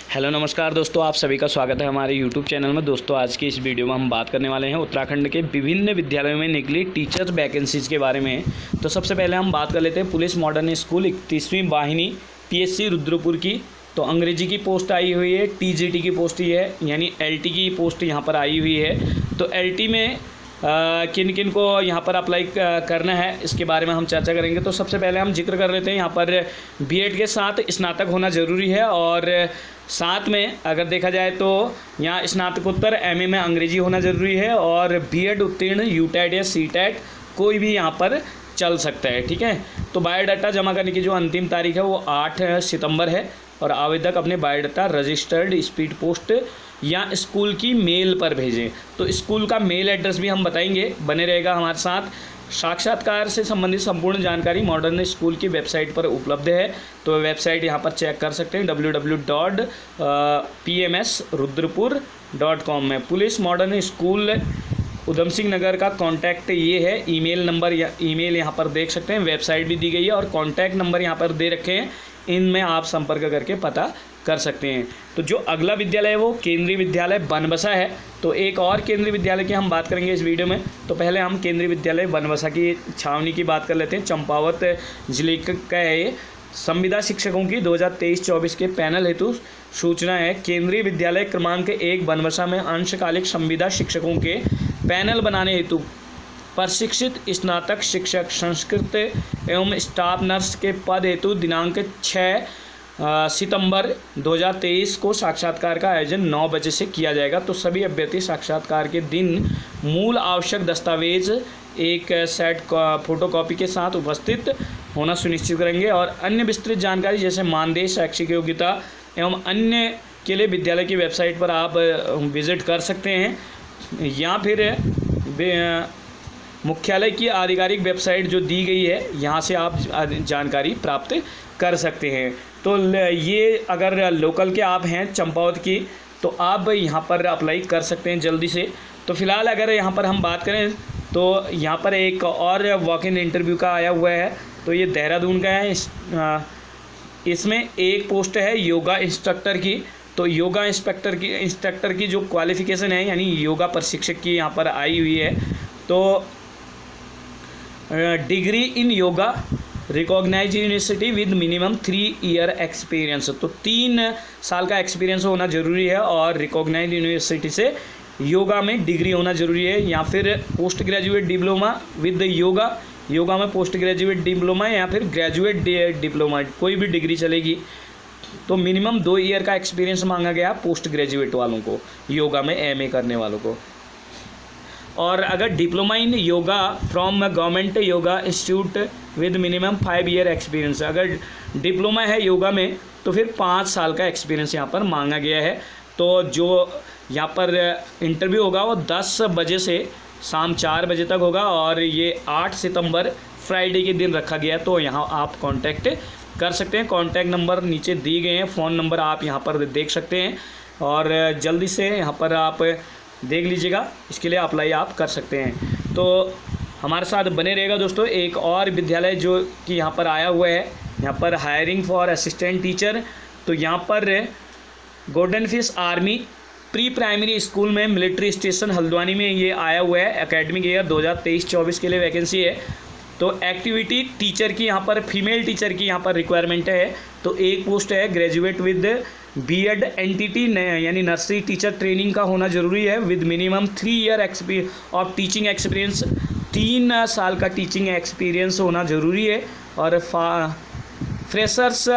Hello नमस्कार दोस्तों, आप सभी का स्वागत है हमारे यूट्यूब चैनल में। दोस्तों आज की इस वीडियो में हम बात करने वाले हैं उत्तराखंड के विभिन्न विद्यालयों में निकली टीचर्स वैकेंसीज़ के बारे में। तो सबसे पहले हम बात कर लेते हैं पुलिस मॉडर्न स्कूल 31वीं वाहिनी PSC रुद्रपुर की। तो अंग्रेजी की पोस्ट आई हुई है, TGT की पोस्ट ही है, यानी LT की पोस्ट यहाँ पर आई हुई है। तो LT में किन किन को यहाँ पर अप्लाई करना है इसके बारे में हम चर्चा करेंगे। तो सबसे पहले हम जिक्र कर लेते हैं, यहाँ पर B.Ed के साथ स्नातक होना ज़रूरी है और साथ में अगर देखा जाए तो यहाँ स्नातकोत्तर MA में अंग्रेजी होना ज़रूरी है और B.Ed उत्तीर्ण UTET या CTET कोई भी यहाँ पर चल सकता है। ठीक है, तो बायोडाटा जमा करने की जो अंतिम तारीख है वो 8 सितंबर है और आवेदक अपने बायोडाटा रजिस्टर्ड स्पीड पोस्ट या स्कूल की मेल पर भेजें। तो स्कूल का मेल एड्रेस भी हम बताएंगे, बने रहेगा हमारे साथ। साक्षात्कार से संबंधित संपूर्ण जानकारी मॉडर्न स्कूल की वेबसाइट पर उपलब्ध है। तो वेबसाइट यहाँ पर चेक कर सकते हैं www.pmsrudrapur.com में। Police modern school Udham Singh Nagar का कॉन्टैक्ट ये है, ईमेल नंबर या ईमेल यहाँ पर देख सकते हैं, वेबसाइट भी दी गई है और कॉन्टैक्ट नंबर यहाँ पर दे रखे हैं, इनमें आप संपर्क करके पता कर सकते हैं। तो जो अगला विद्यालय है वो केंद्रीय विद्यालय बनबसा है। तो एक और केंद्रीय विद्यालय की हम बात करेंगे इस वीडियो में। तो पहले हम केंद्रीय विद्यालय बनबसा की छावनी की बात कर लेते हैं। चंपावत जिले का है ये। संविदा शिक्षकों की 2023-24 के पैनल हेतु सूचना है। केंद्रीय विद्यालय क्रमांक 1 बनबसा में अंशकालिक संविदा शिक्षकों के पैनल बनाने हेतु प्रशिक्षित स्नातक शिक्षक संस्कृत एवं स्टाफ नर्स के पद हेतु दिनांक 6 सितंबर 2023 को साक्षात्कार का आयोजन 9 बजे से किया जाएगा। तो सभी अभ्यर्थी साक्षात्कार के दिन मूल आवश्यक दस्तावेज एक सेट फोटोकॉपी के साथ उपस्थित होना सुनिश्चित करेंगे और अन्य विस्तृत जानकारी जैसे मानदेय, शैक्षिक योग्यता एवं अन्य के लिए विद्यालय की वेबसाइट पर आप विजिट कर सकते हैं या फिर मुख्यालय की आधिकारिक वेबसाइट जो दी गई है यहाँ से आप जानकारी प्राप्त कर सकते हैं। तो ये अगर लोकल के आप हैं चंपावत की तो आप यहाँ पर अप्लाई कर सकते हैं जल्दी से। तो फिलहाल अगर यहाँ पर हम बात करें तो यहाँ पर एक और वॉक इन इंटरव्यू का आया हुआ है। तो ये देहरादून का है। इसमें एक पोस्ट है योगा इंस्ट्रक्टर की। तो योगा इंस्ट्रक्टर की जो क्वालिफ़िकेशन है यानी योगा प्रशिक्षक की यहाँ पर आई हुई है। तो degree in yoga recognised university with minimum 3 year experience. तो 3 साल का एक्सपीरियंस होना ज़रूरी है और रिकॉग्नाइज यूनिवर्सिटी से योगा में डिग्री होना ज़रूरी है या फिर post graduate diploma with yoga में पोस्ट ग्रेजुएट डिप्लोमा या फिर ग्रेजुएट डिप्लोमा कोई भी डिग्री चलेगी। तो मिनिमम 2 ईयर का एक्सपीरियंस मांगा गया पोस्ट ग्रेजुएट वालों को, योगा में MA करने वालों को। और अगर diploma in yoga from government yoga institute with minimum 5 year experience, अगर डिप्लोमा है योगा में तो फिर 5 साल का एक्सपीरियंस यहाँ पर मांगा गया है। तो जो यहाँ पर इंटरव्यू होगा वो 10 बजे से शाम 4 बजे तक होगा और ये 8 सितंबर फ्राइडे के दिन रखा गया है। तो यहाँ आप कांटेक्ट कर सकते हैं, कांटेक्ट नंबर नीचे दिए गए हैं, फ़ोन नंबर आप यहाँ पर देख सकते हैं और जल्दी से यहाँ पर आप देख लीजिएगा, इसके लिए अप्लाई आप कर सकते हैं। तो हमारे साथ बने रहेगा दोस्तों। एक और विद्यालय जो कि यहाँ पर आया हुआ है, यहाँ पर हायरिंग फॉर असिस्टेंट टीचर। तो यहाँ पर golden fish army pre primary school में मिलिट्री स्टेशन हल्द्वानी में ये आया हुआ है। एकेडमिक ईयर 2023-24 के लिए वैकेंसी है। तो एक्टिविटी टीचर की यहाँ पर फीमेल टीचर की यहाँ पर रिक्वायरमेंट है। तो एक पोस्ट है ग्रेजुएट विद B.Ed NTT यानी नर्सरी टीचर ट्रेनिंग का होना ज़रूरी है विद मिनिमम 3 ईयर और टीचिंग एक्सपीरियंस, 3 साल का टीचिंग एक्सपीरियंस होना ज़रूरी है। और फ्रेशर्स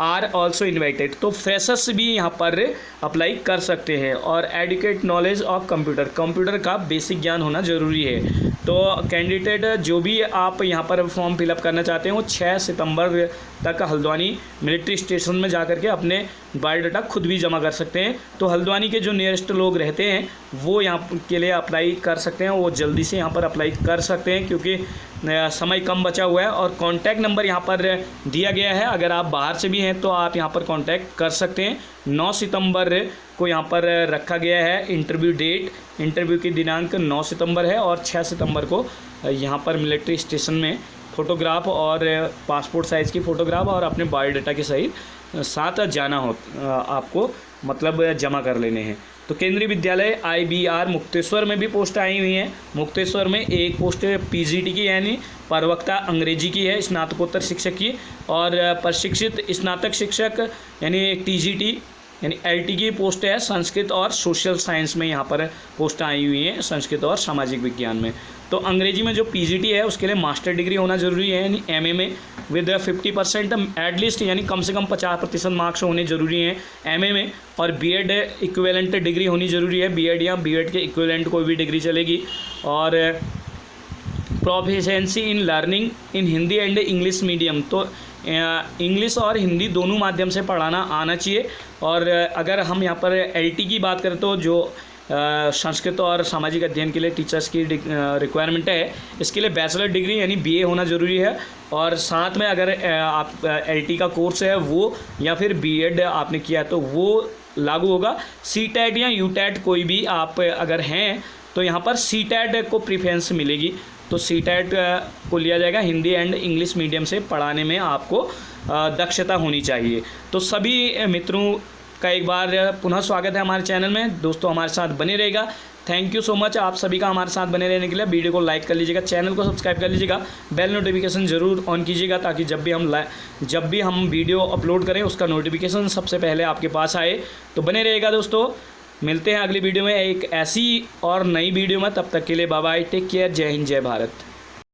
आर ऑल्सो इन्वाइटेड। तो फ्रेशर्स भी यहाँ पर अप्लाई कर सकते हैं और एडुकेट नॉलेज ऑफ कंप्यूटर का बेसिक ज्ञान होना ज़रूरी है। तो कैंडिडेट जो भी आप यहाँ पर फॉर्म फिलअप करना चाहते हैं वो 6 सितंबर तक हल्द्वानी मिलिट्री स्टेशन में जाकर के अपने बायोडाटा खुद भी जमा कर सकते हैं। तो हल्द्वानी के जो नियरेस्ट लोग रहते हैं वो यहाँ के लिए अप्लाई कर सकते हैं, वो जल्दी से यहाँ पर अप्लाई कर सकते हैं क्योंकि समय कम बचा हुआ है। और कॉन्टैक्ट नंबर यहाँ पर दिया गया है, अगर आप बाहर से भी हैं तो आप यहाँ पर कॉन्टैक्ट कर सकते हैं। 9 सितंबर को यहाँ पर रखा गया है इंटरव्यू डेट, इंटरव्यू की दिनांक 9 सितंबर है और 6 सितंबर को यहाँ पर मिलिट्री स्टेशन में फ़ोटोग्राफ और पासपोर्ट साइज़ की फ़ोटोग्राफ और अपने बायोडाटा के सहित साथ जाना हो, आपको मतलब जमा कर लेने हैं। तो केंद्रीय विद्यालय IBR मुक्तेश्वर में भी पोस्ट आई हुई हैं। मुक्तेश्वर में एक पोस्ट PGT की यानी प्रवक्ता अंग्रेजी की है, स्नातकोत्तर शिक्षक की, और प्रशिक्षित स्नातक शिक्षक यानी TGT यानी LT की पोस्ट है संस्कृत और सोशल साइंस में। यहाँ पर पोस्ट आई हुई हैं संस्कृत और सामाजिक विज्ञान में। तो अंग्रेजी में जो PGT है उसके लिए मास्टर डिग्री होना ज़रूरी है यानी MA में विद 50% एटलीस्ट यानी कम से कम 50% मार्क्स होने ज़रूरी हैं MA में, और B.Ed इक्विवेलेंट डिग्री होनी ज़रूरी है। B.Ed या B.Ed के इक्विवेलेंट कोई भी डिग्री चलेगी। और proficiency in learning in Hindi and English medium, तो इंग्लिश और हिंदी दोनों माध्यम से पढ़ाना आना चाहिए। और अगर हम यहाँ पर LT की बात करें तो जो संस्कृत और सामाजिक अध्ययन के लिए टीचर्स की रिक्वायरमेंट है, इसके लिए बैचलर डिग्री यानी BA होना ज़रूरी है। और साथ में अगर आप LT का कोर्स है वो या फिर B.Ed आपने किया है तो वो लागू होगा। CTET या UTET कोई भी आप अगर हैं तो यहाँ पर CTET को प्रीफरेंस मिलेगी, तो CTET को लिया जाएगा। हिंदी एंड इंग्लिश मीडियम से पढ़ाने में आपको दक्षता होनी चाहिए। तो सभी मित्रों का एक बार पुनः स्वागत है हमारे चैनल में। दोस्तों हमारे साथ बने रहेगा। थैंक यू सो मच आप सभी का हमारे साथ बने रहने के लिए। वीडियो को लाइक कर लीजिएगा, चैनल को सब्सक्राइब कर लीजिएगा, बेल नोटिफिकेशन ज़रूर ऑन कीजिएगा ताकि जब भी हम वीडियो अपलोड करें उसका नोटिफिकेशन सबसे पहले आपके पास आए। तो बने रहेगा दोस्तों। मिलते हैं अगली वीडियो में एक ऐसी और नई वीडियो में, तब तक के लिए बाय बाय, टेक केयर, जय हिंद, जय भारत।